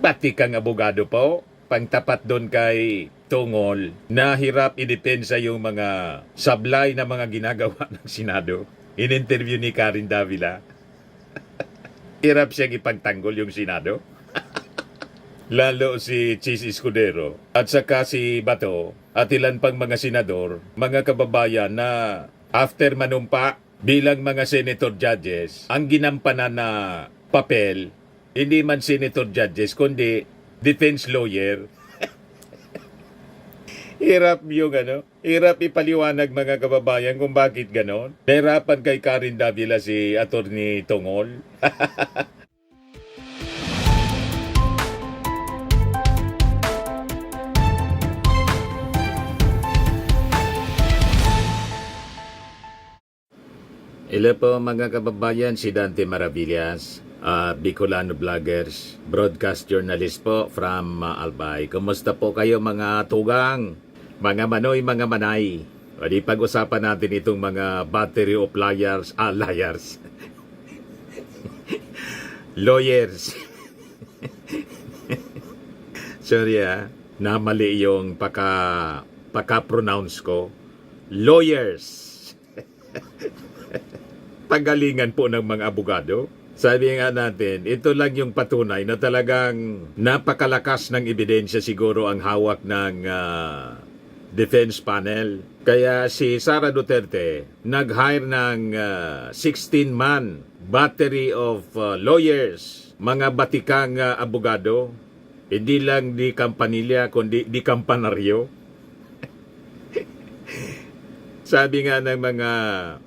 Pati kang abogado po, pangtapat doon kay Tungol, na hirap idepensa yung mga sablay na mga ginagawa ng Senado. In-interview ni Karen Davila, hirap siyang ipagtanggol yung Senado. Lalo si Chis Escudero at saka si Bato at ilan pang mga senador, mga kababayan na after manumpa bilang mga senator judges, ang ginampanan na papel, hindi man senator judges, kundi defense lawyer. Hirap yung hirap ipaliwanag mga kababayan kung bakit ganon. Nahirapan kay Karen Davila si Attorney Tongol. Hello po mga kababayan, si Dante Maravillas, Bicolano Vloggers, broadcast journalist po from Albay. Kumusta po kayo mga tugang, mga manoy, mga manay? O di pag-usapan natin itong mga battery of liars, liars. Lawyers. Sorry namali yung paka-pronounce ko. Lawyers. Pagalingan po ng mga abogado. Sabi nga natin, ito lang yung patunay na talagang napakalakas ng ebidensya siguro ang hawak ng defense panel. Kaya si Sara Duterte nag-hire ng 16-man battery of lawyers, mga batikang abogado, hindi lang di kampanilya kundi di kampanaryo. Sabi nga ng mga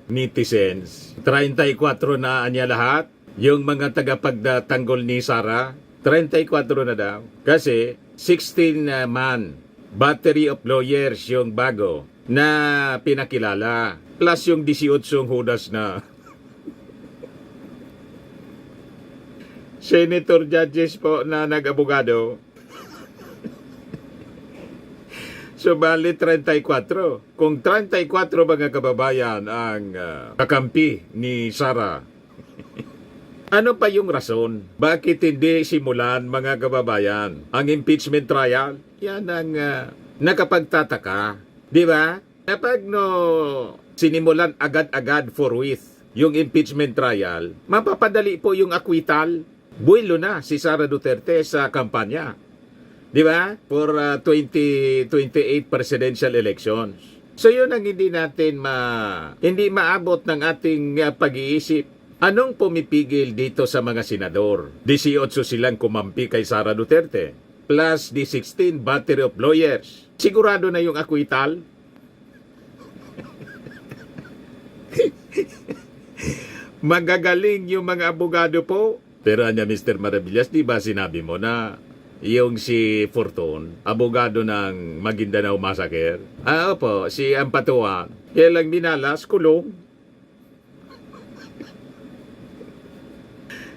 netizens, 34 na niya lahat. Yung mga tagapagtanggol ni Sara, 34 na daw. Kasi 16-man battery of lawyers yung bago na pinakilala. Plus yung 18 hudas na senator judges po na nag-abogado. So, bali 34. Kung 34 mga kababayan ang kakampi ni Sara, ano pa yung rason? Bakit hindi simulan mga kababayan ang impeachment trial? Yan ang nakapagtataka. Di ba? Kapag sinimulan agad-agad forthwith yung impeachment trial, mapapadali po yung acquittal. Buwelo na si Sara Duterte sa kampanya. Di ba? For 2028 presidential elections. So yun ang hindi natin hindi maabot ng ating pag-iisip. Anong pumipigil dito sa mga senador? 18 silang kumampi kay Sara Duterte. Plus the 16 battery of lawyers. Sigurado na yung acquittal? Magagaling yung mga abogado po. Pero Mr. Maravillas, di ba sinabi mo na yung si Fortun, abogado ng Maguindanao Massacre? Opo, si Ampatuan. Kaya lang minalas, kulong.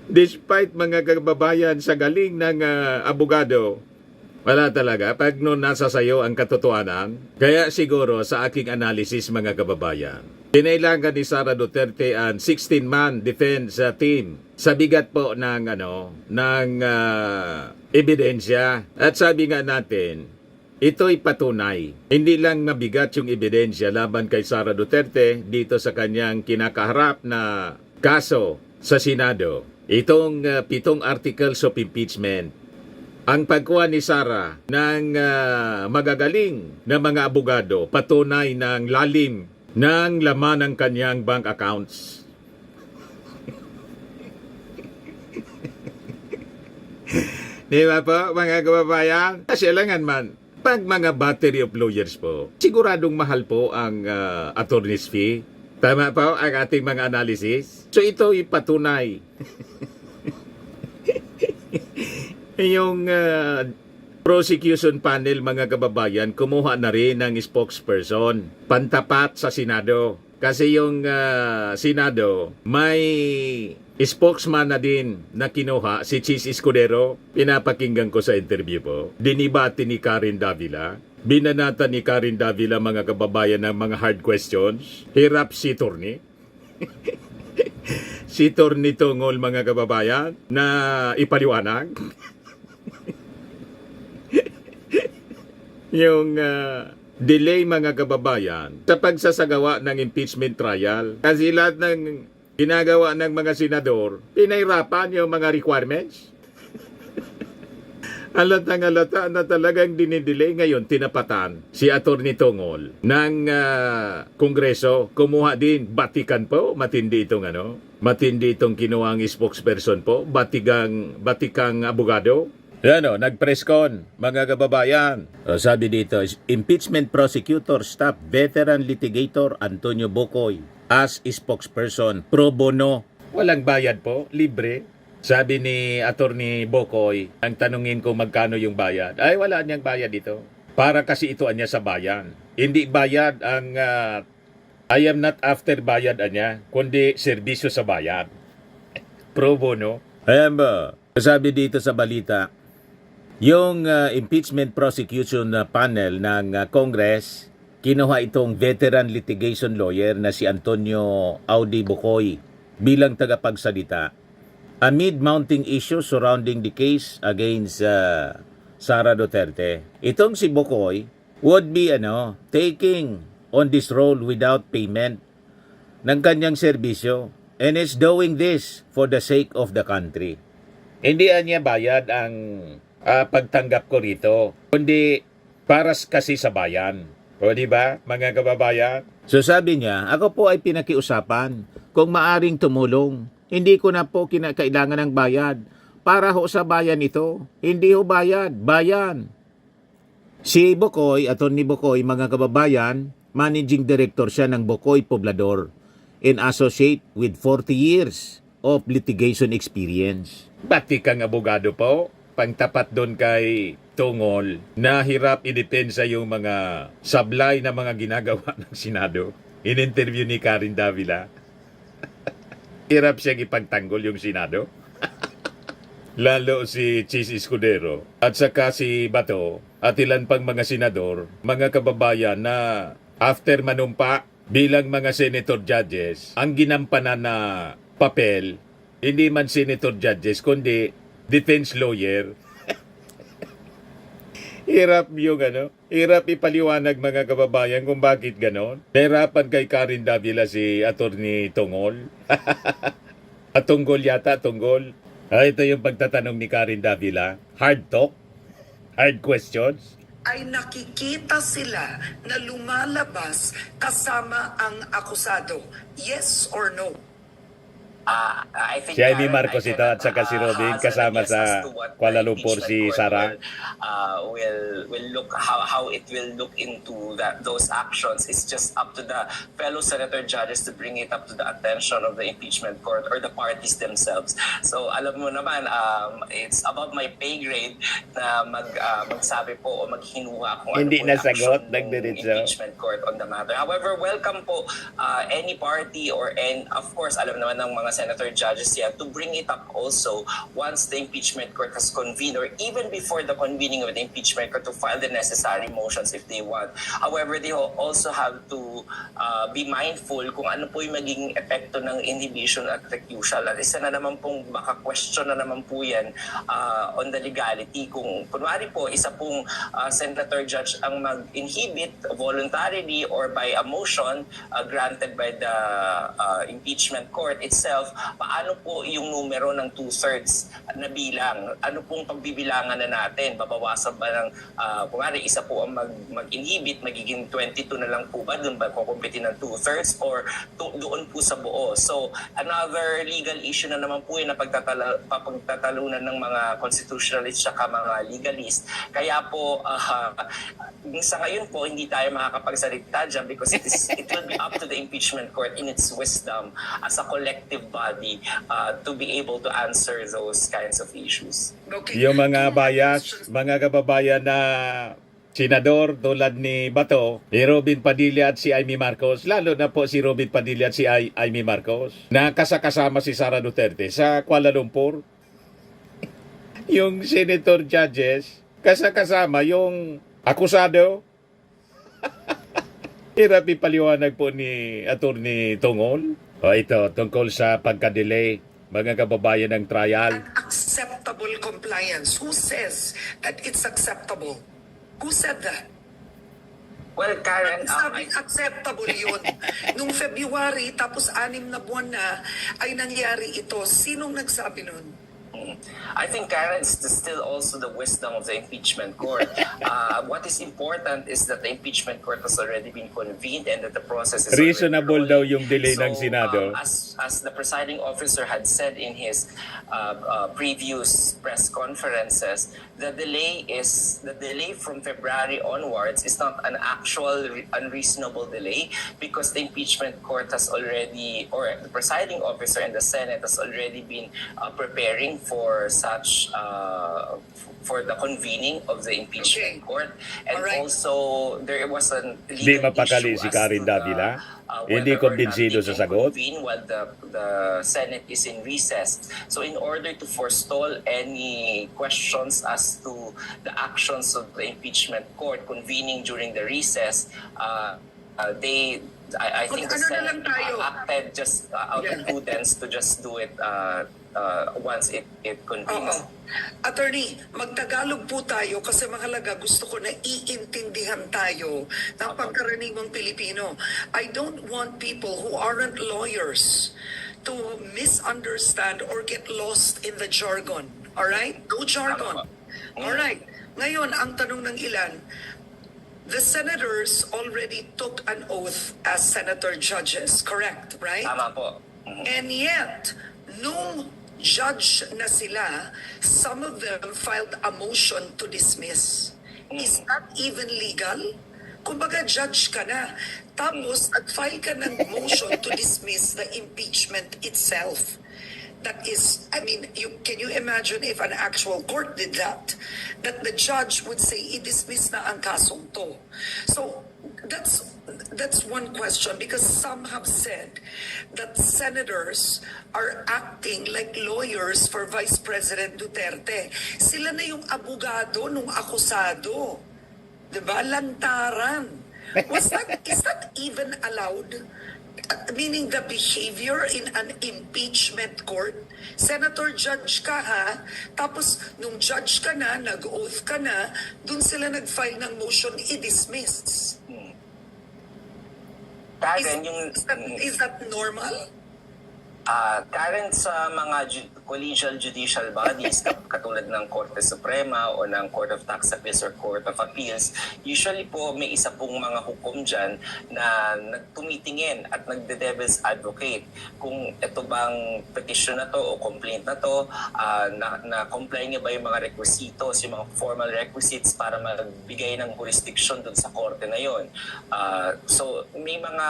Despite mga kababayan sa galing ng abogado, wala talaga. Pag nasa sayo ang katotohanan, kaya siguro sa aking analysis mga kababayan, kinailangan ni Sara Duterte ang 16-man defense team sa bigat po ng ebidensya. At sabi nga natin, ito'y patunay. Hindi lang mabigat yung ebidensya laban kay Sara Duterte dito sa kanyang kinakaharap na kaso sa Senado. Itong 7 articles of impeachment. Ang pagkuha ni Sara ng magagaling na mga abogado, patunay ng lalim ng laman ng kanyang bank accounts. Di ba po, mga kababayan? Kasi langan man, pag mga battery of lawyers po, siguradong mahal po ang attorney's fee. Tama po ang ating mga analysis? So ito ipatunay. Yung prosecution panel mga kababayan, kumuha na rin ng spokesperson, pantapat sa Senado. Kasi yung Senado, may spokesman na din na kinuha, si Chis Escudero. Pinapakinggan ko sa interview po. Dinibati ni Karen Davila. Binanata ni Karen Davila mga kababayan ng mga hard questions. Hirap si Torni. Si Torni Tongol mga kababayan na ipaliwanag. yung delay mga kababayan sa pagsasagawa ng impeachment trial. Kasi lahat ng ginagawa ng mga senador, pinahirapan yung mga requirements. Halata na talagang dinidelay. Ngayon, tinapatan si Atty. Tongol ng Kongreso. Kumuha din, batikan po, matindi itong kinuhang spokesperson po, batikang abogado. Ano, nag-press con, mga kababayan. Sabi dito, impeachment prosecutor stop veteran litigator Antonio Bocoy as spokesperson pro bono. Walang bayad po, libre. Sabi ni Attorney Bocoy, ang tanungin ko magkano yung bayad. Ay, wala niyang bayad dito. Para kasi ito anya sa bayan. Hindi bayad ang, I am not after bayad anya, kundi serbisyo sa bayan. Pro bono. Ayan ba? Sabi dito sa balita, yung impeachment prosecution panel ng Congress, kinuha itong veteran litigation lawyer na si Antonio Audi Bocoy bilang tagapagsalita amid mounting issues surrounding the case against Sara Duterte. Itong si Bocoy would be taking on this role without payment ng kanyang serbisyo and is doing this for the sake of the country. Hindi niya bayad ang pagtanggap ko rito, kundi para kasi sa bayan. O di ba, mga kababayan? So sabi niya, ako po ay pinakiusapan kung maaring tumulong. Hindi ko na po kailangan ng bayad. Para ho sa bayan ito. Hindi ho bayad, bayan. Si Bocoy, Atty. Bocoy, mga kababayan, managing director siya ng Bocoy Poblador and associate with 40 years of litigation experience. Batikang abogado po, pangtapat doon kay Tongol, na hirap idepensa yung mga sablay na mga ginagawa ng Senado. In-interview ni Karen Davila. Hirap siyang ipagtanggol yung Senado. Lalo si Chis Escudero at saka si Bato at ilan pang mga senador, mga kababayan na after manumpa bilang mga senator judges, ang ginampanan na papel, hindi man senator judges, kundi defense lawyer. Hirap yung hirap ipaliwanag mga kababayan kung bakit ganon. Nahirapan kay Karen Davila si Atty. Tongol. At Tunggol yata, Tunggol. Ito yung pagtatanong ni Karen Davila. Hard talk? Hard questions? Ay nakikita sila na lumalabas kasama ang akusado. Yes or no? I think Si Amy Karen, Marcos ito at saka si Robin kasama sa Kuala Lumpur si Sara. Will look how it will look into those actions. It's just up to the fellow senator judges to bring it up to the attention of the impeachment court or the parties themselves. So alam mo naman, it's above my pay grade na magsabi po o maghinuha kung Hindi ano po nasagot, yung action ng nagdiretso. impeachment court on the matter. However, welcome po any party and of course alam naman ng mga senator judges yan to bring it up also once the impeachment court has convened or even before the convening of the impeachment court to file the necessary motions if they want. However, they also have to be mindful kung ano po yung magiging epekto ng inhibition at recusal. At isa na naman pong baka question na naman po yan on the legality. Kung kunwari po, isa pong senator judge ang mag-inhibit voluntarily or by a motion granted by the impeachment court itself, paano po yung numero ng 2/3 na bilang? Ano pong pagbibilangan na natin? Babawasan ba ng, kumari isa po ang mag-inhibit, magiging 22 na lang po ba? Doon ba kukumpitin ng 2/3 or doon po sa buo? So, another legal issue na naman po yun na pagtatalunan ng mga constitutionalists at mga legalist. Kaya po, sa ngayon po, hindi tayo makakapagsalita dyan because it will be up to the impeachment court in its wisdom as a collective body to be able to answer those kinds of issues. Okay. Yung mga bias, mga kababayan na senador tulad ni Bato, ni Robin Padilla at si Amy Marcos, lalo na po si Robin Padilla at si Amy Marcos, na kasama si Sara Duterte sa Kuala Lumpur. Yung senator judges, kasama yung akusado. Hirap ipaliwanag po ni Atty. Tongol. O ito, tungkol sa pagka-delay, mga kababayan ng trial. Unacceptable compliance. Who says that it's acceptable? Who said that? Well, Karen, Sabing acceptable yun. Nung February, tapos 6 na buwan na, ay nangyari ito. Sinong nagsabi nun? I think, Karen, it's still also the wisdom of the impeachment court. What is important is that the impeachment court has already been convened and that the process is Reasonable already daw rolling. yung delay ng So, Senado. As the presiding officer had said in his previous press conferences, the delay from February onwards is not an actual unreasonable delay because the impeachment court has already, or the presiding officer and the Senate has already been preparing for such for the convening of the impeachment Okay. court, and Alright. also there was a Di legal mapakali issue si as Karen to the, Davila? Hindi whether or not kumbinsido they sa can sagot? convene while the Senate is in recess. So in order to forestall any questions as to the actions of the impeachment court convening during the recess, I think the Ano na Senate lang tayo? acted just out Yeah. of prudence to just do it once it Oo. convenes. Attorney, magtagalog po tayo kasi mahalaga gusto ko na iintindihan tayo ng pangkaraniwang Pilipino. I don't want people who aren't lawyers to misunderstand or get lost in the jargon. Alright? No jargon. Alright. Ngayon, ang tanong ng ilan, the senators already took an oath as senator judges, correct? Right? Tama po. And yet, nung judge na sila, some of them filed a motion to dismiss. Is that even legal? Kumbaga, judge ka na. Tapos, nag-file ka ng motion to dismiss the impeachment itself. That is, I mean, can you imagine if an actual court did that? That the judge would say, i-dismiss na ang kasong to. So, that's one question because some have said that senators are acting like lawyers for Vice President Duterte. Sila na yung abogado nung akusado. Diba? Lantaran. Is that even allowed? Meaning the behavior in an impeachment court? Senator, judge ka ha, tapos nung judge ka na, nag-oath ka na, dun sila nag-file ng motion i-dismiss. Karen, Is that normal? Karen, sa mga collegial judicial bodies katulad ng Korte Suprema o ng Court of Tax Appeals or Court of Appeals, usually po may isa pong mga hukom dyan na nagtumitingin at nagde-devil's advocate kung ito bang petition na to o complaint na to, na-comply niya ba yung mga requisitos, yung mga formal requisites para magbigay ng jurisdiction dun sa korte na yon. So may mga,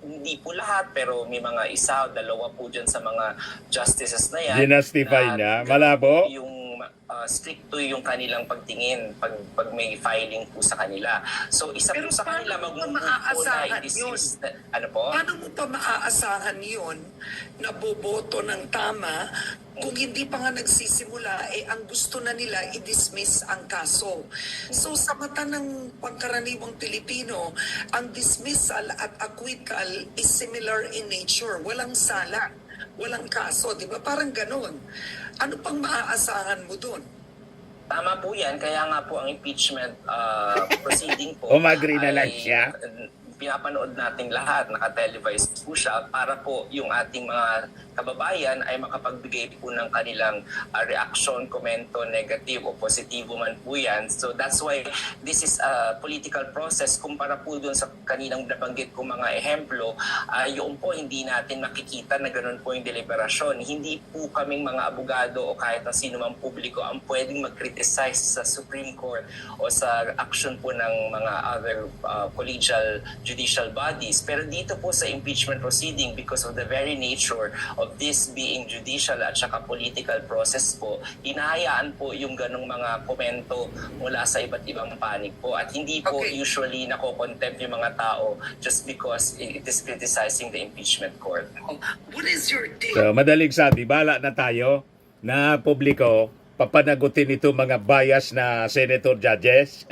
hindi po lahat, pero may mga isa o dalawa po dyan sa mga justices na yan. Ginastify niya? Malabo? Yung stricto yung kanilang pagtingin pag may filing po sa kanila. So isa Pero po sa kanila paano mo pa mag-move po na maaasahan i-dismiss. Ano po? Paano mo pa maaasahan yun na boboto ng tama kung hindi pa nga nagsisimula, ang gusto na nila i-dismiss ang kaso. So sa mata ng pangkaraniwang Pilipino, ang dismissal at acquittal is similar in nature. Walang sala, walang kaso, di ba? Parang ganon. Ano pang maaasahan mo doon? Tama po yan. Kaya nga po ang impeachment proceeding po Umagri na lang ay siya. pinapanood nating lahat, naka-televised po siya para po yung ating mga kababayan ay makapagbigay po ng kanilang reaction, komento, negative o positibo man po yan. So that's why this is a political process. Kumpara po dun sa kaninang nabanggit ko mga ehemplo, yung po hindi natin makikita na ganun po yung deliberasyon. Hindi po kaming mga abogado o kahit na sino mang publiko ang pwedeng mag-criticize sa Supreme Court o sa action po ng mga other collegial judicial bodies. Pero dito po sa impeachment proceeding, because of the very nature of this being judicial at saka political process po, hinahayaan po yung ganong mga komento mula sa iba't ibang panig po. At hindi po Okay. usually nako-contempt yung mga tao just because it is criticizing the impeachment court. What is your take? So, madaling sabi, bala na tayo na publiko papanagutin ito mga bias na senator judges.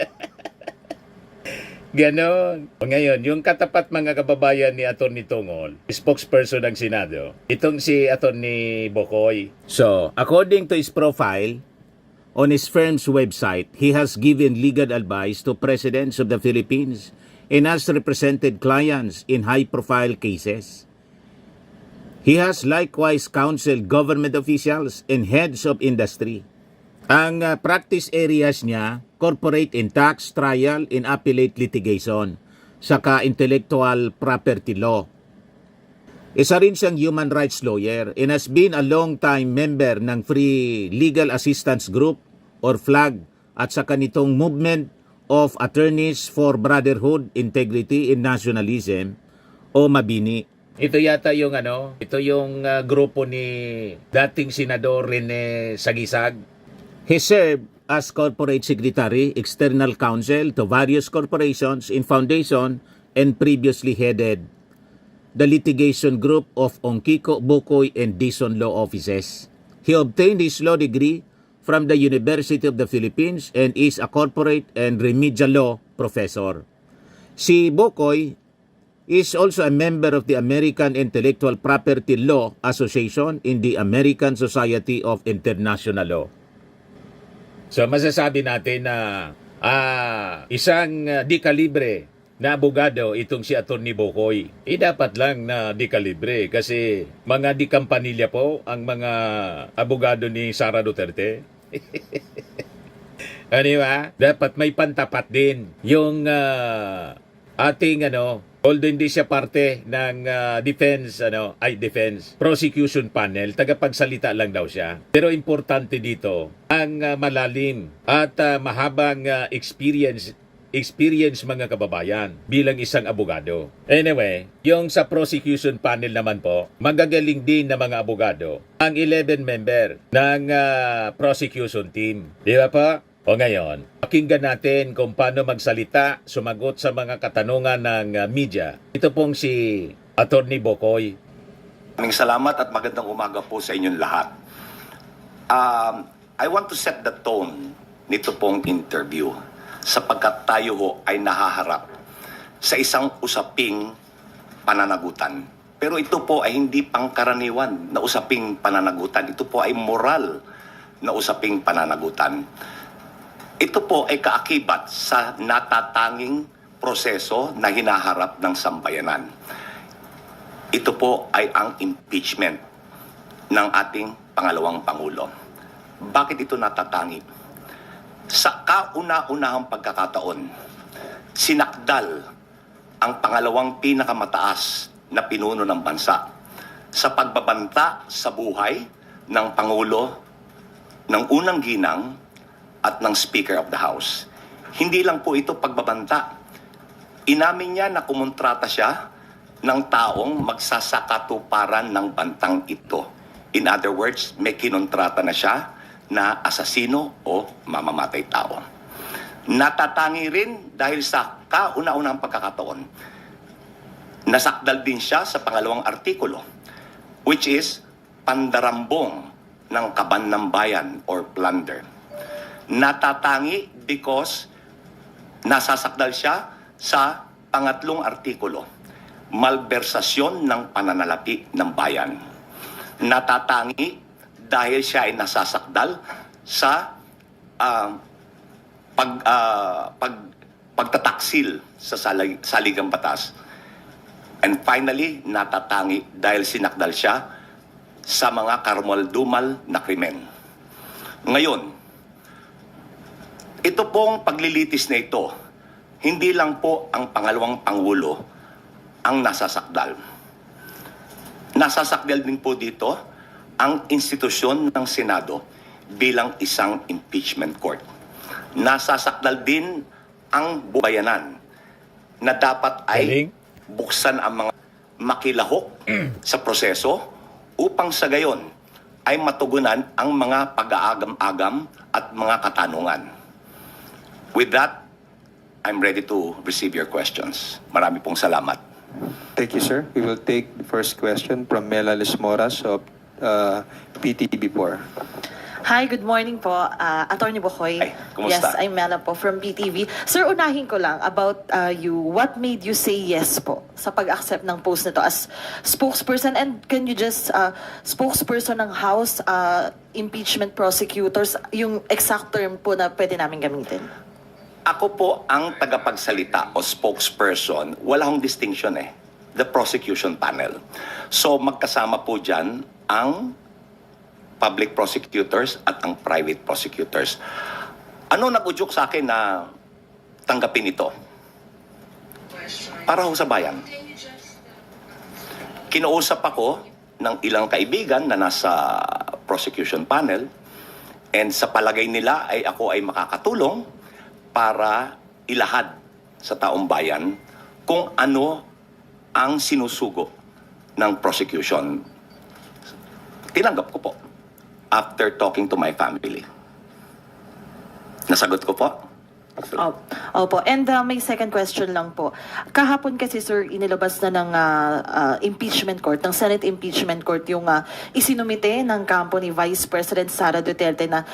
Ganon. Ngayon, yung katapat mga kababayan ni Atty. Tungol, spokesperson ng Senado, itong si Atty. Bokoy. So, according to his profile, on his firm's website, he has given legal advice to presidents of the Philippines and has represented clients in high-profile cases. He has likewise counseled government officials and heads of industry. Ang practice areas niya, corporate and tax, trial and appellate litigation, saka intellectual property law. Isa rin siyang human rights lawyer and has been a long-time member ng Free Legal Assistance Group or FLAG at saka nitong Movement of Attorneys for Brotherhood, Integrity and Nationalism o MABINI. Ito yata yung ito yung grupo ni dating Senador Rene Sagisag. He served as corporate secretary, external counsel to various corporations and foundation and previously headed the litigation group of Ongkiko, Bukoy, and Dizon law offices. He obtained his law degree from the University of the Philippines and is a corporate and remedial law professor. Si Bukoy is also a member of the American Intellectual Property Law Association in the American Society of International Law. So masasabi natin na isang di kalibre na abogado itong si Atty. Bukoy. Dapat lang na di kalibre kasi mga di kampanilya po ang mga abogado ni Sara Duterte. Ano ba? Dapat may pantapat din yung ating although hindi siya parte ng defense prosecution panel, tagapagsalita lang daw siya. Pero importante dito ang malalim at mahabang experience mga kababayan bilang isang abogado. Anyway, yung sa prosecution panel naman po, magagaling din na mga abogado ang 11 member ng prosecution team. Di ba po? O ngayon, pakinggan natin kung paano magsalita, sumagot sa mga katanungan ng media. Ito pong si Atty. Bukoy. Maraming salamat at magandang umaga po sa inyong lahat. I want to set the tone nito pong interview sapagkat tayo ho ay nahaharap sa isang usaping pananagutan. Pero ito po ay hindi pangkaraniwan na usaping pananagutan. Ito po ay moral na usaping pananagutan. Ito po ay kaakibat sa natatanging proseso na hinaharap ng sambayanan. Ito po ay ang impeachment ng ating pangalawang Pangulo. Bakit ito natatangi? Sa kauna-unahang pagkakataon, sinakdal ang pangalawang pinakamataas na pinuno ng bansa sa pagbabanta sa buhay ng Pangulo ng unang ginang at ng Speaker of the House. Hindi lang po ito pagbabanta. Inamin niya na kumontrata siya ng taong magsasakatuparan ng bantang ito. In other words, may kinontrata na siya na asasino o mamamatay tao. Natatangi rin dahil sa kauna-unahang pagkakataon, nasakdal din siya sa pangalawang artikulo, which is pandarambong ng kaban ng bayan or plunder. Natatangi because nasasakdal siya sa pangatlong artikulo, malbersasyon ng pananalapi ng bayan. Natatangi dahil siya ay nasasakdal sa pagtataksil sa saligang batas. And finally, natatangi dahil sinakdal siya sa mga karumal-dumal na krimen. Ngayon, ito pong paglilitis na ito, hindi lang po ang pangalawang Pangulo ang nasasakdal. Nasasakdal din po dito ang institusyon ng Senado bilang isang impeachment court. Nasasakdal din ang bayanan na dapat ay buksan ang mga makilahok sa proseso upang sa gayon ay matugunan ang mga pag-aagam-agam at mga katanungan. With that, I'm ready to receive your questions. Marami pong salamat. Thank you, sir. We will take the first question from Mela Lismoras of PTV4. Hi, good morning po. Atty. Bukoy. Hi, kumusta? Yes, I'm Mela po from PTV. Sir, unahin ko lang about you. What made you say yes po sa pag-accept ng post nito as spokesperson? And can you just, spokesperson ng House, impeachment prosecutors, yung exact term po na pwede namin gamitin? Ako po ang tagapagsalita o spokesperson, wala akong distinction eh. The prosecution panel. So magkasama po dyan ang public prosecutors at ang private prosecutors. Ano nag-udyok sa akin na tanggapin ito? Para ho sa bayan. Kinausap ako ng ilang kaibigan na nasa prosecution panel, and sa palagay nila ay ako ay makakatulong para ilahad sa taong bayan kung ano ang sinusugo ng prosecution. Tinanggap ko po after talking to my family. Nasagot ko po? Opo. And may second question lang po. Kahapon kasi, sir, inilabas na ng impeachment court, ng Senate impeachment court, yung isinumite ng kampo ni Vice President Sara Duterte na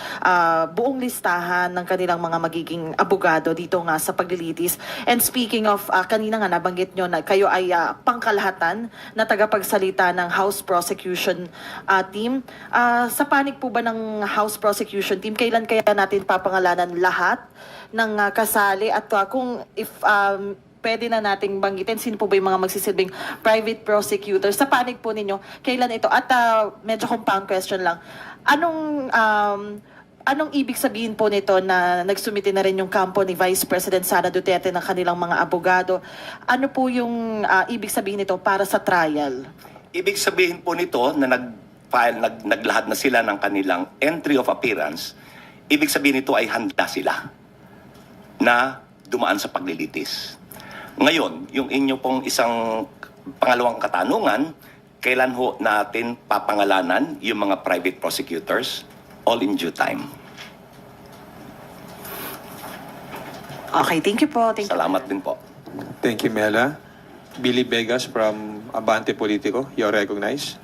buong listahan ng kanilang mga magiging abogado dito nga sa paglilitis. And speaking of, kanina nga nabanggit nyo na kayo ay pangkalahatan na tagapagsalita ng House Prosecution Team. Sa panig po ba ng House Prosecution Team, kailan kaya natin papangalanan lahat ng kasali at kung if pwede na nating banggitin sino po ba yung mga magsisilbing private prosecutor sa panig po ninyo, kailan ito? At medyo compound question lang, anong ibig sabihin po nito na nagsumite na rin yung kampo ni Vice President Sara Duterte ng kanilang mga abogado? Ano po yung ibig sabihin nito para sa trial? Ibig sabihin po nito na naglahad na sila ng kanilang entry of appearance. Ibig sabihin nito ay handa sila na dumaan sa paglilitis. Ngayon, yung inyo pong isang pangalawang katanungan, kailan ho natin papangalanan yung mga private prosecutors? All in due time. Okay, thank you po. Thank you. Salamat din po. Thank you, Mela. Billy Vegas from Abante Politico, you're recognized.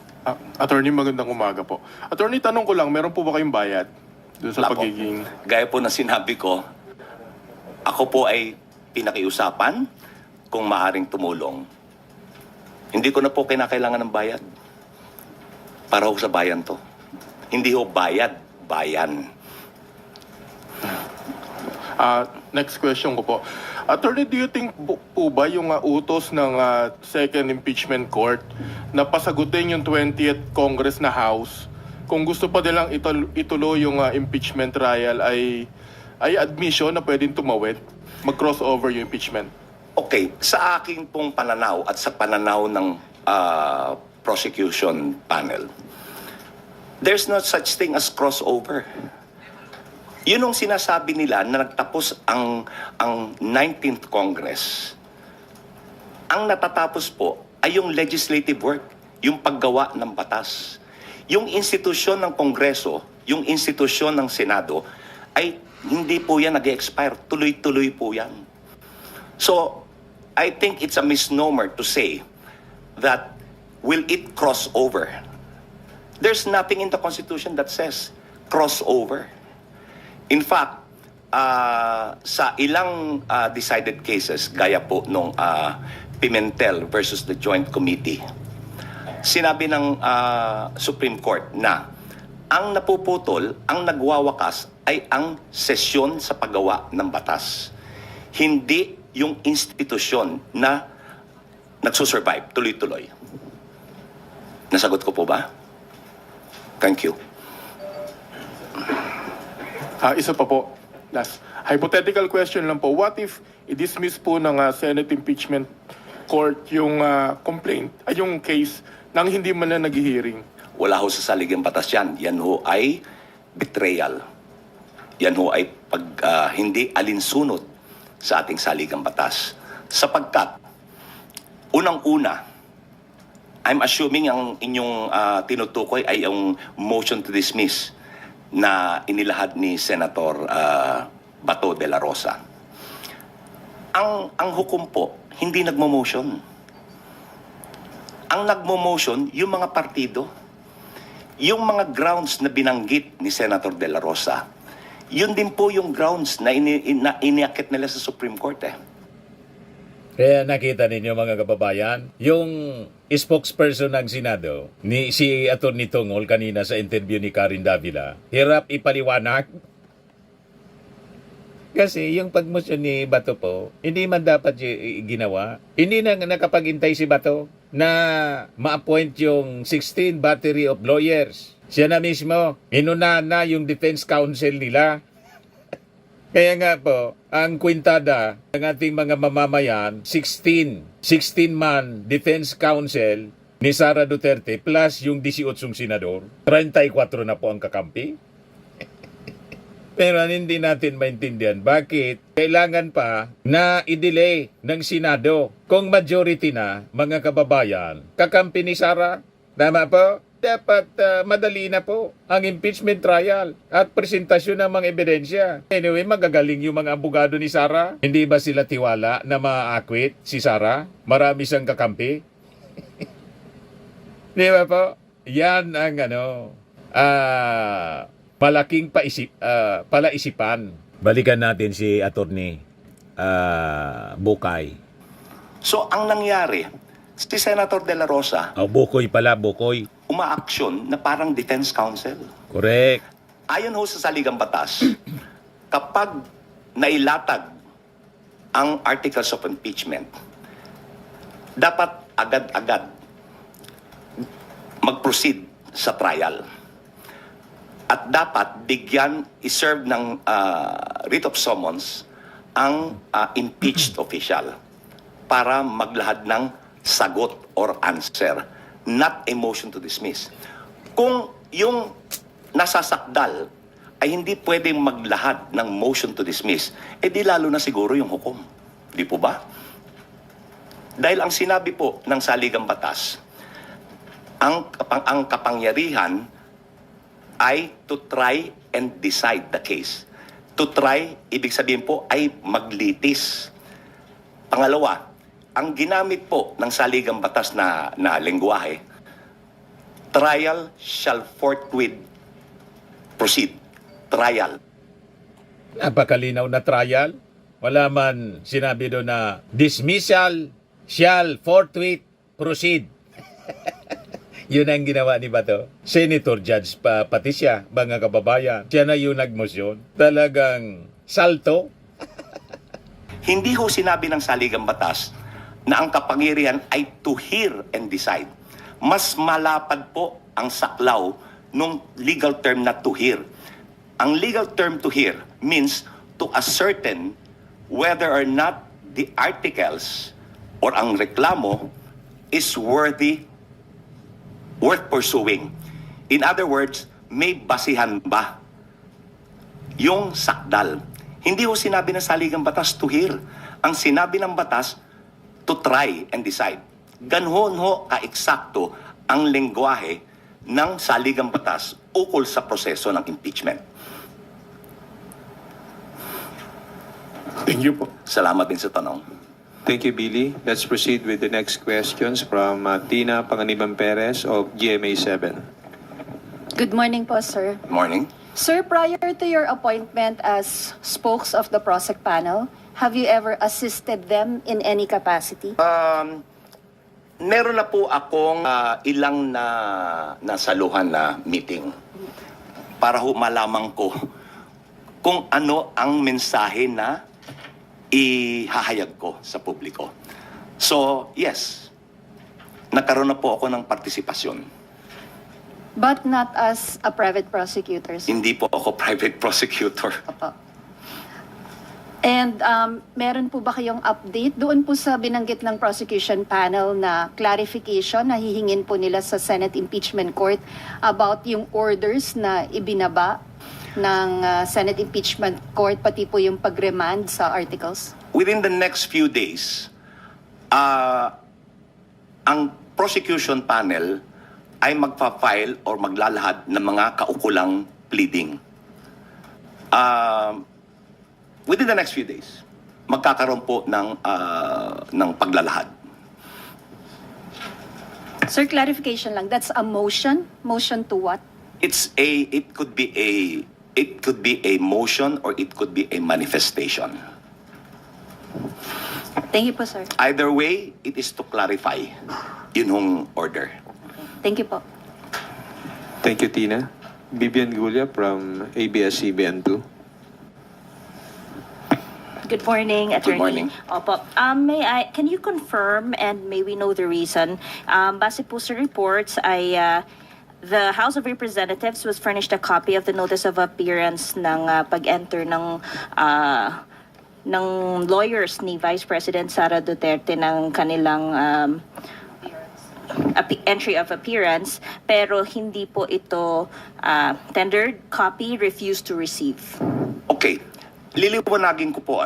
Attorney, magandang umaga po. Attorney, tanong ko lang, meron po ba kayong bayad doon sa Wala po. pagiging... Gaya po na sinabi ko, ako po ay pinakiusapan kung maaring tumulong. Hindi ko na po kinakailangan ng bayad. Para ho sa bayan to. Hindi ho bayad, bayan. Next question ko po. Attorney, do you think po ba yung utos ng second impeachment court na pasagutin yung 20th Congress na House, kung gusto pa nilang ituloy yung impeachment trial ay admission na pwedeng tumawid, mag-crossover yung impeachment? Okay, sa aking pong pananaw at sa pananaw ng prosecution panel, there's no such thing as crossover. Yun ang sinasabi nila na nagtapos ang 19th Congress. Ang natatapos po ay yung legislative work, yung paggawa ng batas. Yung institusyon ng Kongreso, yung institusyon ng Senado, ay hindi po yan nag-expire. Tuloy-tuloy po yan. So, I think it's a misnomer to say that will it cross over? There's nothing in the Constitution that says crossover. In fact, sa ilang decided cases, gaya po nung Pimentel versus the Joint Committee, sinabi ng Supreme Court na ang napuputol, ang nagwawakas ay ang sesyon sa paggawa ng batas. Hindi yung institusyon na nagsusurvive, tuloy-tuloy. Nasagot ko po ba? Thank you. Isa pa po. Last. Hypothetical question lang po. What if i-dismiss po ng Senate impeachment court yung complaint, ay yung case nang hindi man na nag-hearing? Wala ho sa saligang batas yan. Yan ho ay betrayal. Yan ho ay hindi alinsunod sa ating saligang batas. Sapagkat, unang-una, I'm assuming ang inyong tinutukoy ay yung motion to dismiss na inilahad ni Senator Bato de la Rosa. Ang hukom po, hindi nagmo-motion. Ang nagmo-motion, yung mga partido. Yung mga grounds na binanggit ni Senator de la Rosa, yun din po yung grounds na iniakit nila sa Supreme Court eh. Kaya nakita ninyo mga kababayan, yung spokesperson ng Senado, si Atty. Tungol kanina sa interview ni Karen Davila, hirap ipaliwanag Kasi yung pagmotion ni Bato po, hindi man dapat ginawa. Hindi na nakapag-intay si Bato na ma-appoint yung 16 battery of lawyers. Siya na mismo, inuna na yung defense counsel nila. Kaya nga po, ang kwintada ng ating mga mamamayan, 16-man defense counsel ni Sara Duterte plus yung 18 senador, 34 na po ang kakampi. Pero hindi natin maintindihan bakit kailangan pa na i-delay ng Senado kung majority na, mga kababayan. Kakampi ni Sara, tama po? Dapat madali na po ang impeachment trial at presentasyon ng mga ebidensya. Anyway, magagaling yung mga abogado ni Sara. Hindi ba sila tiwala na ma-acquit si Sara? Marami siyang kakampi. Di ba po? Yan ang malaking palaisipan. Balikan natin si Attorney Bukay. So ang nangyari, si Senator De La Rosa Bukoy pala, Bukoy. umaaksyon na parang defense counsel. Correct. Ayon ho sa saligang batas, kapag nailatag ang articles of impeachment, dapat agad-agad mag-proceed sa trial. At dapat bigyan, iserve ng writ of summons ang impeached official para maglahad ng sagot or answer, not a motion to dismiss. Kung yung nasasakdal ay hindi pwedeng maglahad ng motion to dismiss, di lalo na siguro yung hukom. Di po ba? Dahil ang sinabi po ng saligang batas, ang kapangyarihan ay to try and decide the case. To try, ibig sabihin po, ay maglitis. Pangalawa, ang ginamit po ng saligang batas na lengguwahe, trial shall forthwith proceed. Trial. Napakalinaw na trial. Wala man sinabi doon na dismissal shall forthwith proceed. Yun ang ginawa ni Bato. Senator Judge pati siya, mga kababayan. Siya na yung nagmosyon. Talagang salto. Hindi ho sinabi ng saligang batas na ang kapangyarihan ay to hear and decide. Mas malapad po ang saklaw nung legal term na to hear. Ang legal term to hear means to ascertain whether or not the articles or ang reklamo is worth pursuing. In other words, may basihan ba yung sakdal? Hindi ho sinabi ng saligang batas to hear. Ang sinabi ng batas, to try and decide. Ganhon ho ka-eksakto ang lengguwahe ng saligang batas ukol sa proseso ng impeachment. Thank you po. Salamat din sa tanong. Thank you, Billy. Let's proceed with the next questions from Tina Panganiban Perez of GMA7. Good morning po, sir. Morning. Sir, prior to your appointment as spokes of the PROSEC panel, have you ever assisted them in any capacity? Meron na po akong ilang nasaluhan na meeting para ho malaman ko kung ano ang mensahe na ihahayag ko sa publiko. So, yes, nagkaroon na po ako ng partisipasyon. But not as a private prosecutor, sir. Hindi po ako private prosecutor. Opo. And meron po ba kayong update doon po sa binanggit ng prosecution panel na clarification na hihingin po nila sa Senate Impeachment Court about yung orders na ibinaba ng Senate Impeachment Court, pati po yung pag-remand sa articles? Within the next few days, ang prosecution panel ay magpa-file or maglalahad ng mga kaukulang pleading. Within the next few days, magkakaroon po ng paglalahad. Sir, clarification lang. That's a motion? Motion to what? It could be a motion or it could be a manifestation. Thank you po, sir. Either way, it is to clarify yun hong order. Thank you po. Thank you, Tina. Vivian Gulia from ABS-CBN2. Good morning, Attorney. morning. Opo. Can you confirm and may we know the reason? Base po sa reports ay the House of Representatives was furnished a copy of the notice of appearance ng pag-enter ng lawyers ni Vice President Sara Duterte ng kanilang entry of appearance, pero hindi po ito tendered, copy, refused to receive. Okay, liliwanagin ko po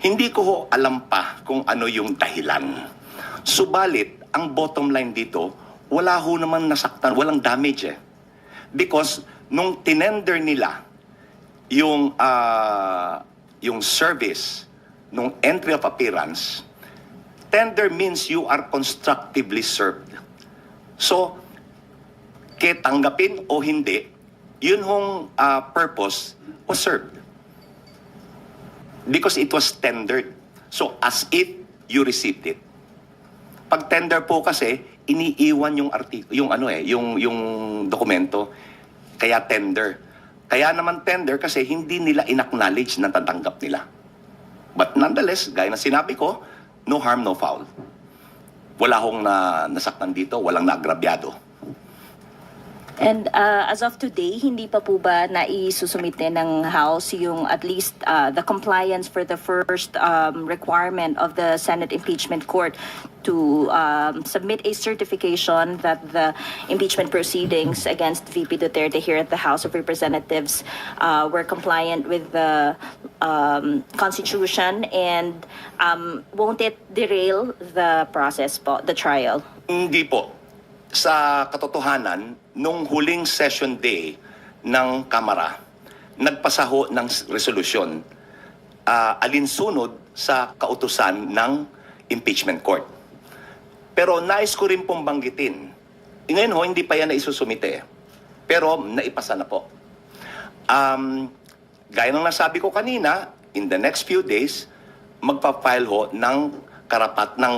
hindi ko ho alam pa kung ano yung dahilan. Subalit, ang bottom line dito, wala ho naman nasaktan, walang damage Because nung tinender nila yung service, nung entry of appearance, tender means you are constructively served. So, tanggapin o hindi, yun hong purpose was served. Because it was tendered. So, as if you received it. Pag tender po kasi, iniiwan yung yung dokumento. Kaya tender. Kaya naman tender kasi hindi nila in-acknowledge na tatanggap nila. But nonetheless, gaya na sinabi ko, no harm, no foul. Wala hong nasaktan dito, walang naagrabyado. And as of today, hindi pa po ba naisusumite ng House yung at least the compliance for the first requirement of the Senate Impeachment Court to submit a certification that the impeachment proceedings against VP Duterte here at the House of Representatives were compliant with the Constitution, and won't it derail the process po, the trial? Hindi po. Sa katotohanan, nung huling session day ng Kamara, nagpasaho ng resolusyon alinsunod sa kautusan ng impeachment court. Pero nais ko rin pong banggitin, ngayon hindi pa yan na isusumite, pero naipasa na po. Gaya ng nasabi ko kanina, in the next few days, magpa-file ho ng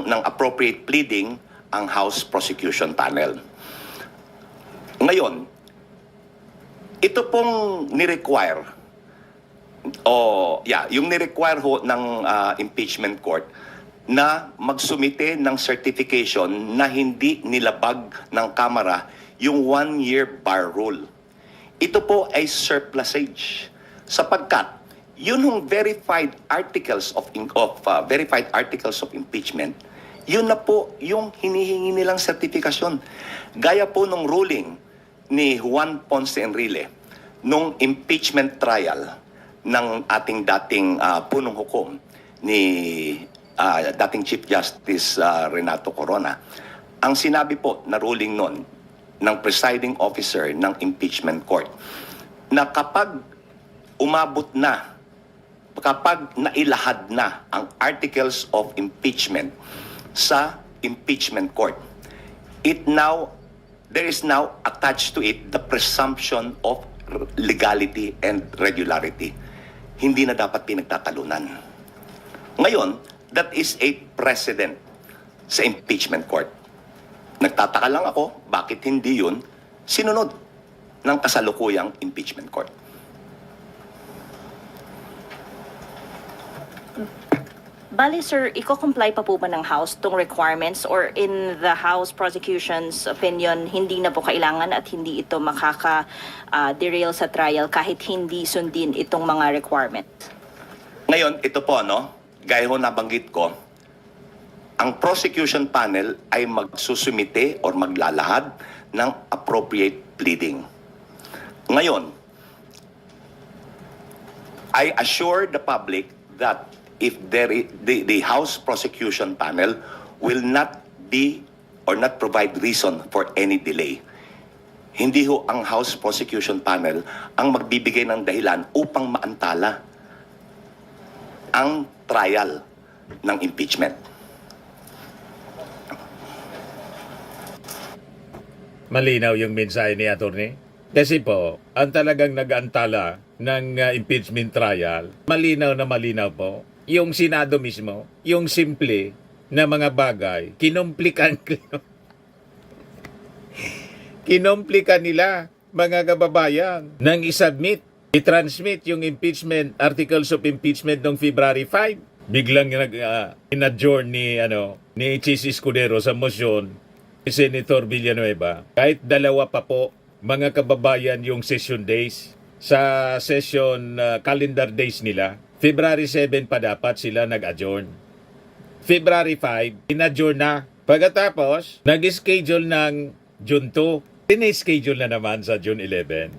ng appropriate pleading ang House Prosecution Panel. Ngayon, ito pong ni-require, yung ni-require ho ng impeachment court na magsumite ng certification na hindi nilabag ng Kamara yung 1-year bar rule. Ito po ay surplusage sapagkat yun yung verified articles of impeachment, yun na po yung hinihingi nilang sertifikasyon. Gaya po nung ruling ni Juan Ponce Enrile nung impeachment trial ng ating dating punong hukom ni dating Chief Justice Renato Corona. Ang sinabi po na ruling nun ng presiding officer ng impeachment court na kapag nailahad na ang articles of impeachment sa impeachment court, there is now attached to it the presumption of legality and regularity. Hindi na dapat pinagtatalunan. Ngayon, that is a precedent sa impeachment court. Nagtataka lang ako, bakit hindi yun sinunod ng kasalukuyang impeachment court? Bali, sir, i-comply pa po ba ng House tong requirements, or in the House prosecution's opinion, hindi na po kailangan at hindi ito makaka-derail sa trial kahit hindi sundin itong mga requirements? Ngayon, ito po, gaya ho nabanggit ko, ang prosecution panel ay magsusumite or maglalahad ng appropriate pleading. Ngayon, I assure the public that if the House prosecution panel will not be or not provide reason for any delay, hindi ho ang House prosecution panel ang magbibigay ng dahilan upang maantala ang trial ng impeachment. Malinaw yung mensahe ni Atty. Kasi po, ang talagang nag-antala ng impeachment trial, malinaw na malinaw po, yung Senado mismo, yung simple na mga bagay, kinomplikan nila, mga kababayan, nang isubmit i-transmit yung impeachment, articles of impeachment noong February 5. Biglang in-adjourn ni Chis Escudero sa motion ni Senator Villanueva. Kahit dalawa pa po, mga kababayan, yung session days sa session calendar days nila. February 7 pa dapat sila nag-adjourn. February 5, in-adjourn na. Pagkatapos, nag-schedule ng June 2. Tin-schedule na naman sa June 11.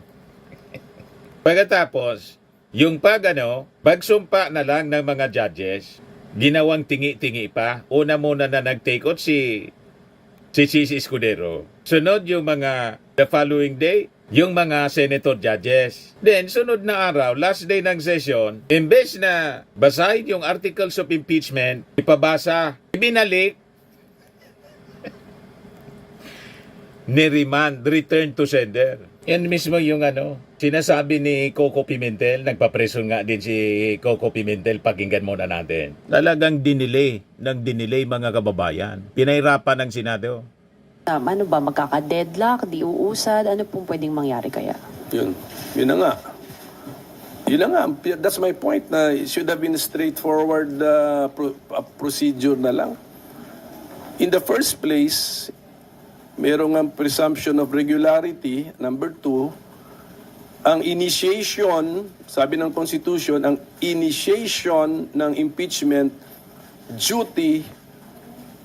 Pagkatapos, yung pagsumpa na lang ng mga judges, ginawang tingi-tingi pa. Una muna na nag-take out si Chis Escudero. Sunod yung the following day, yung mga senator judges. Then, sunod na araw, last day ng session, imbes na basahin yung articles of impeachment, ipabasa, ibinalik, ni-remand, return to sender. Yan mismo yung sinasabi ni Coco Pimentel, nagpapreso nga din si Coco Pimentel, pakinggan muna natin. Talagang dinilay mga kababayan. Pinahirapan ng Senado. Ano ba, magkaka-deadlock, di uusad, ano pong pwedeng mangyari kaya? Yun na nga. Yun na nga. That's my point na it should have been a straightforward procedure na lang. In the first place, merong ang presumption of regularity. Number 2, ang initiation, sabi ng Constitution, ang initiation ng impeachment, duty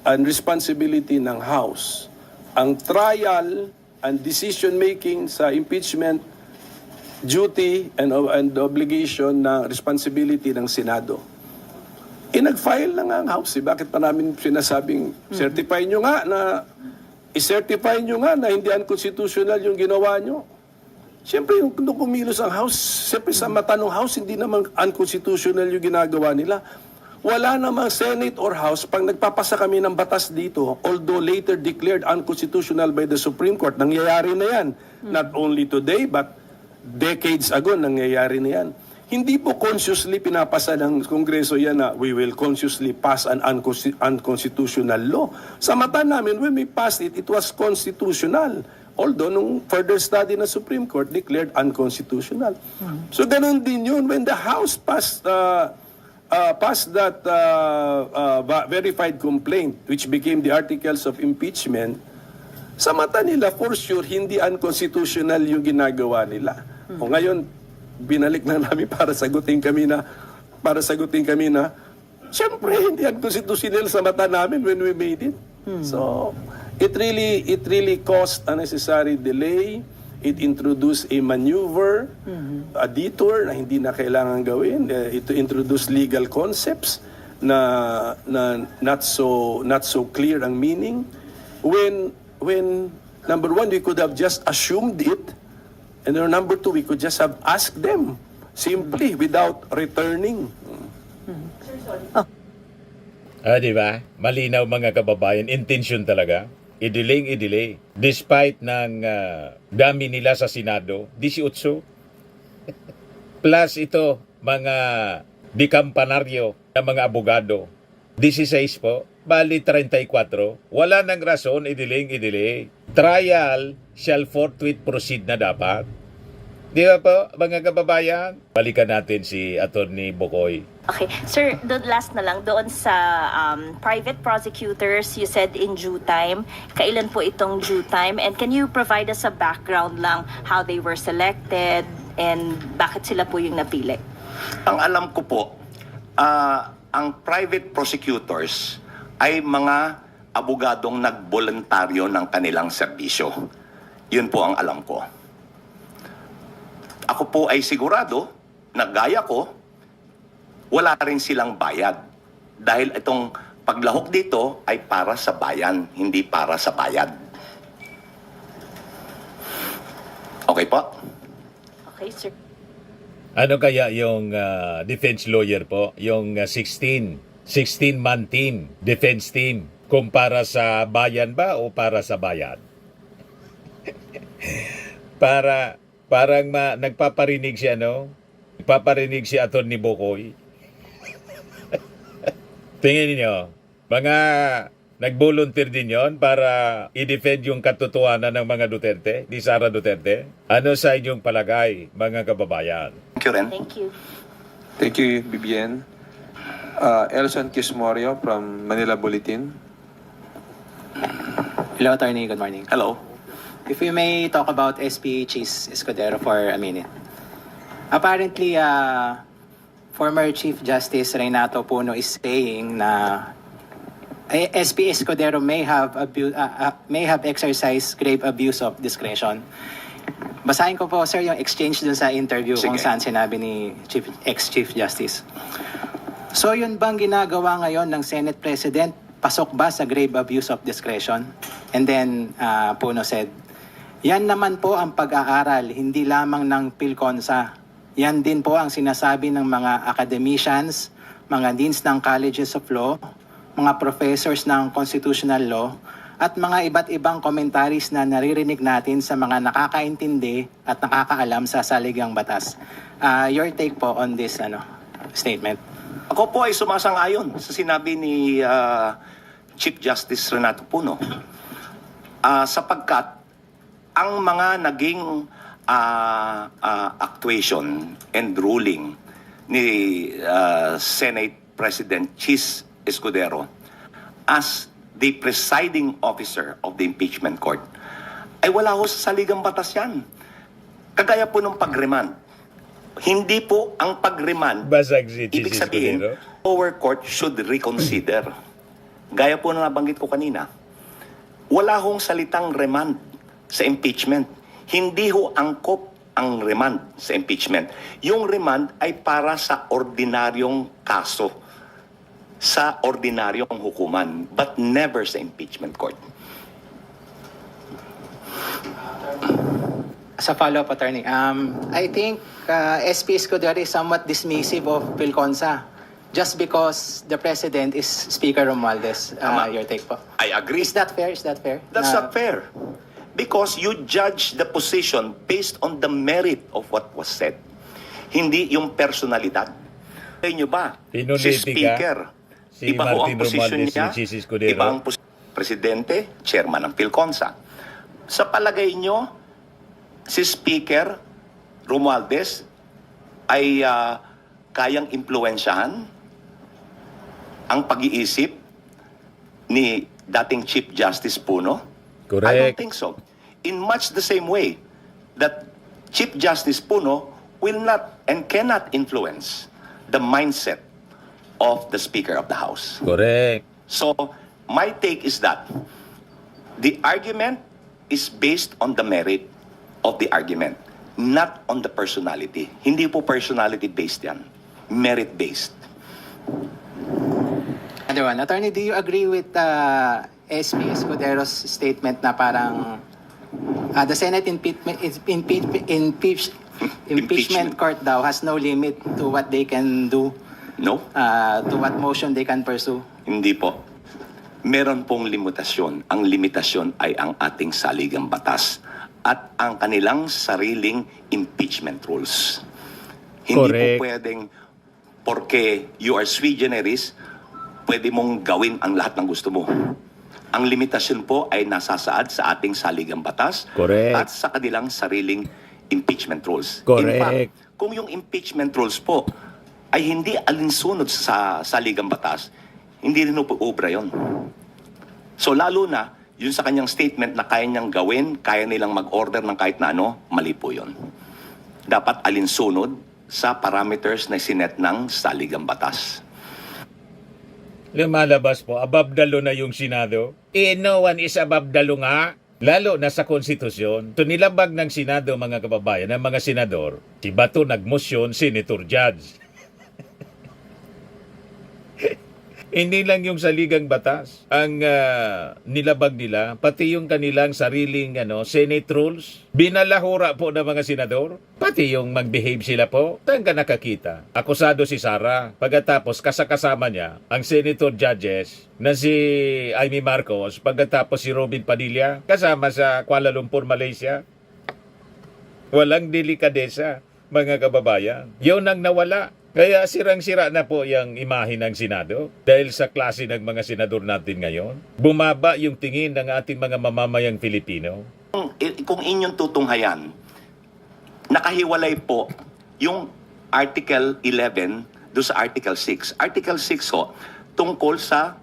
and responsibility ng House. Ang trial and decision-making sa impeachment, duty and obligation na responsibility ng Senado. Nag-file na nga ang House. Bakit pa namin sinasabing, certify nyo nga na i-certify nyo nga na hindi unconstitutional yung ginawa nyo. Siyempre, nung kumilos ang House, siyempre sa mata ng House, hindi naman unconstitutional yung ginagawa nila. Wala namang Senate or House pag nagpapasa kami ng batas dito, although later declared unconstitutional by the Supreme Court. Nangyayari na yan. Not only today, but decades ago, nangyayari na yan. Hindi po consciously pinapasa ng Kongreso yan na we will consciously pass an unconstitutional law. Sa mata namin, when we passed it, it was constitutional. Although, nung further study ng Supreme Court, declared unconstitutional. So, ganun din yun. When the House passed that verified complaint, which became the articles of impeachment, sa mata nila, for sure, hindi unconstitutional yung ginagawa nila. O ngayon, binalik na namin para sagutin kami na, siyempre, hindi unconstitutional sa mata namin when we made it. So, it really caused unnecessary delay. It introduced a maneuver, a detour na hindi na kailangan gawin. It introduced legal concepts na not so clear ang meaning. When number 1, we could have just assumed it, and then number 2, we could just have asked them simply without returning. Di ba? Malinaw mga kababayan, intention talaga. I-delay. Despite ng dami nila sa Senado, 18. Plus ito, mga dikampanaryo na mga abogado, 16 po. Bali 34. Wala nang rason, i-delay. Trial shall forthwith proceed na dapat. Di ba po, mga kababayan? Balikan natin si Attorney Bokoy. Okay. Sir, last na lang, doon sa private prosecutors, you said in due time. Kailan po itong due time? And can you provide us a background lang how they were selected and bakit sila po yung napili? Ang alam ko po, ang private prosecutors ay mga abogadong nagboluntaryo ng kanilang serbisyo. Yun po ang alam ko. Ako po ay sigurado na gaya ko, wala rin silang bayad. Dahil itong paglahok dito ay para sa bayan, hindi para sa bayad. Okay po? Okay, sir. Ano kaya yung defense lawyer po? Yung 16-man team, defense team, kung para sa bayan ba o para sa bayan? Parang nagpaparinig si nagpaparinig si Attorney Bokoy. Tingin niyo, mga Nag-volunteer din yon para i-defend yung katotohanan ng mga Duterte, ni Sara Duterte. Ano sa inyong palagay, mga kababayan? Thank you, Ren. Thank you. Thank you, BBN. Elson Kismorio from Manila Bulletin. Hello, Attorney. Good morning. Hello. If we may talk about SP Chis Escudero for a minute. Apparently, former Chief Justice Renato Puno is saying na SP Escudero may have exercised grave abuse of discretion. Basahin ko po, sir, yung exchange dun sa interview kung Sige. saan sinabi ni ex-Chief Justice. So yun bang ginagawa ngayon ng Senate President? Pasok ba sa grave abuse of discretion? And then Puno said, yan naman po ang pag-aaral, hindi lamang ng PhilConsa. Yan din po ang sinasabi ng mga academicians, mga deans ng colleges of law, mga professors ng constitutional law, at mga iba't ibang commentaries na naririnig natin sa mga nakakaintindi at nakakaalam sa saligang batas. Your take po on this statement? Ako po ay sumasang-ayon sa sinabi ni Chief Justice Renato Puno. Sapagkat ang mga naging actuation and ruling ni Senate President Chis Escudero as the presiding officer of the impeachment court ay wala ho sa saligang batas yan. Kagaya po ng pag-remand. Hindi po ang pag-remand Basag si ibig Chis sabihin, Escudero. lower court should reconsider. Gaya po na nabanggit ko kanina, wala hong salitang remand sa impeachment. Hindi ho angkop ang remand sa impeachment. Yung remand ay para sa ordinaryong kaso, sa ordinaryong hukuman, but never sa impeachment court. As a follow-up, Attorney, I think SP Escudero is somewhat dismissive of PhilConsa just because the President is Speaker Romualdez. Tama. Your take po. I agree. Is that fair? Is that fair? That's not fair. Because you judge the position based on the merit of what was said. Hindi yung personalidad. Kaya nyo ba? Pinuliti Si ka? Speaker, Si iba ho ang Martin posisyon Romualdez, niya, si Chis Escudero. iba ang Presidente, Chairman ng PhilConsa. Sa palagay nyo, si Speaker Romualdez ay kayang impluensyahan ang pag-iisip ni dating Chief Justice Puno? Correct. I don't think so. In much the same way that Chief Justice Puno will not and cannot influence the mindset of the Speaker of the House. Correct. So, my take is that the argument is based on the merit of the argument, not on the personality. Hindi po personality-based yan. Merit-based. Another one. Attorney, do you agree with SP Escudero's statement na parang the Senate impeachment court daw has no limit to what they can do, No? to what motion they can pursue? Hindi po. Meron pong limitasyon. Ang limitasyon ay ang ating saligang batas at ang kanilang sariling impeachment rules. Hindi Correct. po pwedeng porque you are sui generis, pwede mong gawin ang lahat ng gusto mo. Ang limitasyon po ay nasasaad sa ating saligang batas Correct. at sa kanilang sariling impeachment rules. Correct. In fact, kung yung impeachment rules po ay hindi alinsunod sa saligang batas, hindi rin po obra yun. So lalo na, yun sa kanyang statement na kaya niyang gawin, kaya nilang mag-order ng kahit na ano, mali po yun. Dapat alinsunod sa parameters na sinet ng saligang batas. Lumalabas po, above the law na yung Senado. No one is above the law nga. Lalo na sa konstitusyon. So nilabag ng Senado, mga kababayan, ng mga senador, si Bato nagmosyon, senator judge. Hindi lang yung saligang batas ang nilabag nila, pati yung kanilang sariling Senate rules. Binalahura po ng mga senador, pati yung mag-behave sila po. Saan ka nakakita? Akusado si Sara. Pagkatapos kasama niya ang senator judges na si Amy Marcos, pagkatapos si Robin Padilla, kasama sa Kuala Lumpur, Malaysia. Walang delikadesa, mga kababayan. Yun ang nawala Kaya sirang-sira na po yung imahe ng Senado dahil sa klase ng mga senador natin ngayon. Bumaba yung tingin ng ating mga mamamayang Pilipino. Kung inyong tutunghayan, nakahiwalay po yung Article 11 doon sa Article 6. Article 6 ho, tungkol sa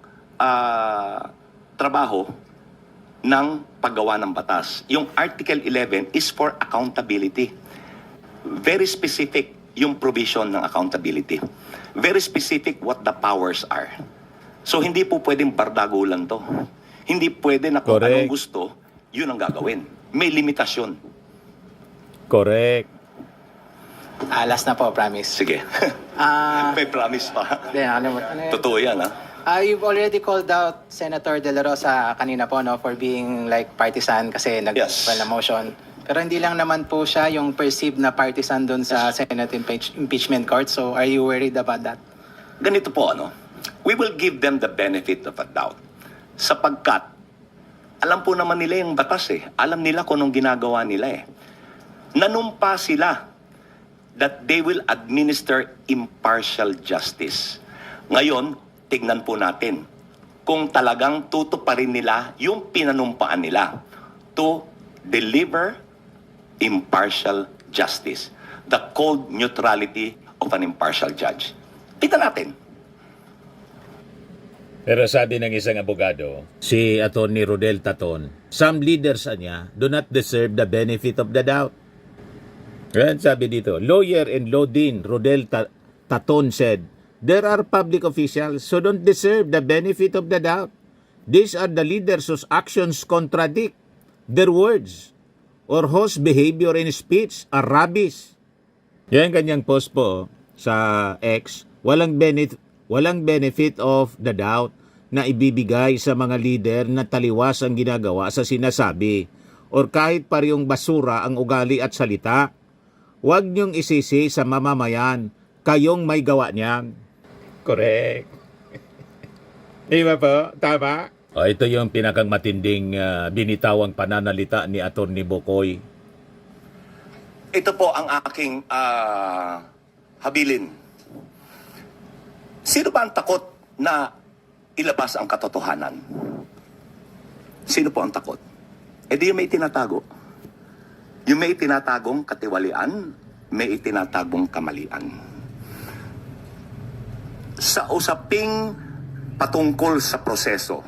trabaho ng paggawa ng batas. Yung Article 11 is for accountability. Very specific yung provision ng accountability. Very specific what the powers are. So hindi po pwedeng bardagulan to. Hindi pwede na kung Correct. anong gusto, yun ang gagawin. May limitasyon. Correct. Last na po, promise. Sige. May promise pa. Totoo yan, ha? You've already called out Senator De La Rosa kanina po, no, for being like partisan kasi nag-file na motion. Pero hindi lang naman po siya yung perceived na partisan doon sa Senate Impeachment Court. So are you worried about that? Ganito po, ano? We will give them the benefit of a doubt. Sapagkat, alam po naman nila yung batas eh. Alam nila kung anong ginagawa nila eh. Nanumpa sila that they will administer impartial justice. Ngayon, tignan po natin kung talagang tutuparin nila yung pinanumpaan nila to deliver impartial justice. The cold neutrality of an impartial judge. Tignan natin. Pero sabi ng isang abogado, si Atty. Rodel Taton, some leaders niya do not deserve the benefit of the doubt. Yan sabi dito, lawyer and law dean Rodel Taton said, there are public officials who don't deserve the benefit of the doubt. These are the leaders whose actions contradict their words or whose behavior and speech are rubbish. Yan kanyang post po sa X, walang benefit of the doubt na ibibigay sa mga leader na taliwas ang ginagawa sa sinasabi or kahit parehong basura ang ugali at salita. Huwag niyong isisi sa mamamayan, kayong may gawa niyan. Correct. Di ba po? Tama? O, ito yung pinakang matinding binitawang pananalita ni Atty. Bocoy. Ito po ang aking habilin. Sino ba ang takot na ilabas ang katotohanan? Sino po ang takot? E di yung may tinatago. Yung may itinatagong katiwalian, may itinatagong kamalian. Sa usaping patungkol sa proseso,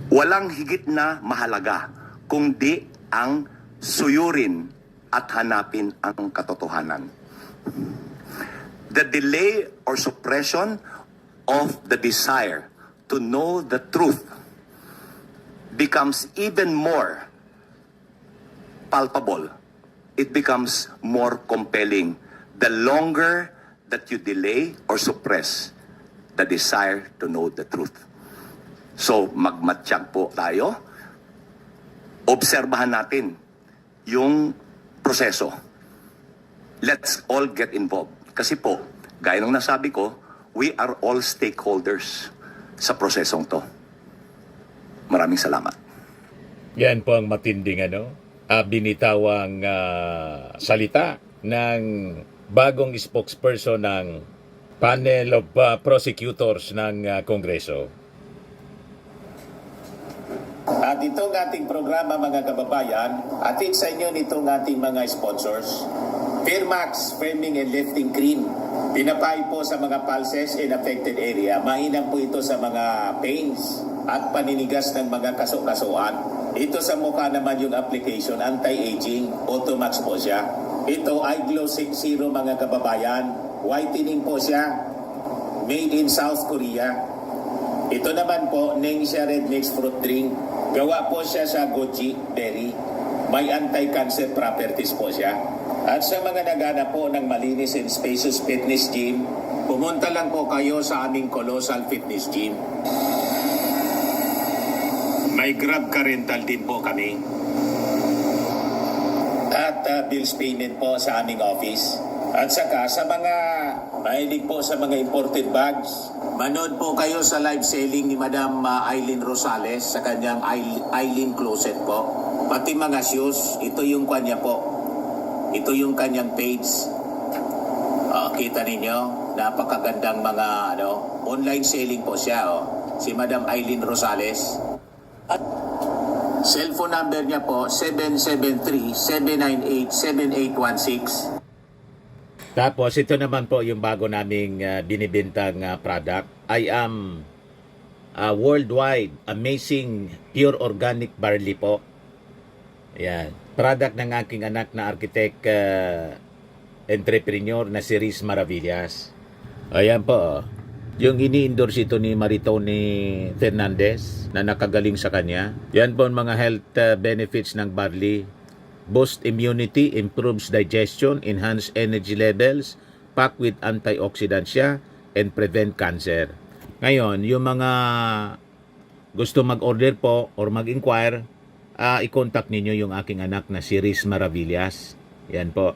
walang higit na mahalaga kundi ang suyurin at hanapin ang katotohanan. The delay or suppression of the desire to know the truth becomes even more palpable. It becomes more compelling the longer that you delay or suppress the desire to know the truth. So, magmatsyag po tayo. Obserbahan natin yung proseso. Let's all get involved. Kasi po, gaya ng nasabi ko, we are all stakeholders sa prosesong to. Maraming salamat. Yan po ang matinding binitawang salita ng bagong spokesperson ng panel of prosecutors ng Kongreso. At itong ating programa mga kababayan, atid sa inyo nitong ating mga sponsors. Firmax Firming and Lifting Cream. Pinapay po sa mga pulses in affected area. Mainam po ito sa mga pains at paninigas ng mga kaso-kasuan. Ito sa mukha naman yung application, anti-aging, Automax po siya. Ito ay Glow 60 mga kababayan. Whitening po siya. Made in South Korea. Ito naman po, Ningxia Red Mix Fruit Drink. Gawa po siya sa goji berry. May anti-cancer properties po siya. At sa mga nagana po ng malinis and spacious fitness gym, pumunta lang po kayo sa aming Colossal Fitness Gym. May Grab car rental din po kami. At bills payment po sa aming office. At saka sa mga mahilig po sa mga imported bags, manood po kayo sa live selling ni Madam Aileen Rosales sa kanyang Aileen Closet po. Pati mga shoes, ito yung kanya po. Ito yung kanyang page. Kita ninyo, napakagandang mga online selling po siya. Si Madam Eileen Rosales. At cellphone number niya po 773-798-7816. Tapos ito naman po yung bago naming binibintang product. I am worldwide amazing pure organic barley po. Ayan. Product ng aking anak na architect entrepreneur na si Riz Maravillas. Ayan po. Yung ini-endorse ito ni Maritoni Fernandez na nakagaling sa kanya. Yan po ang mga health benefits ng barley. Boost immunity, improves digestion, enhance energy levels, packed with antioxidants siya, and prevent cancer. Ngayon, yung mga gusto mag-order po or mag-inquire, i-contact ninyo yung aking anak na si Riz Maravillas. Yan po.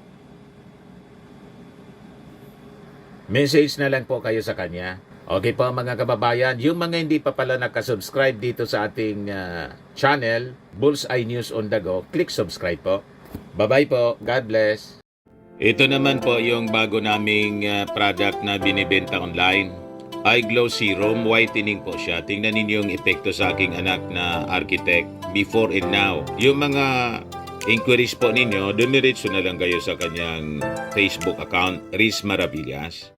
Message na lang po kayo sa kanya. Okay po mga kababayan, yung mga hindi pa pala nakasubscribe dito sa ating channel, Bullseye News on the Go, click subscribe po. Bye-bye po. God bless. Ito naman po yung bago naming product na binibenta online. Eye Glow Serum, whitening po siya. Tingnan ninyo yung epekto sa aking anak na architect before and now. Yung mga inquiries po ninyo, dumiretso na lang kayo sa kanyang Facebook account, Riz Maravillas.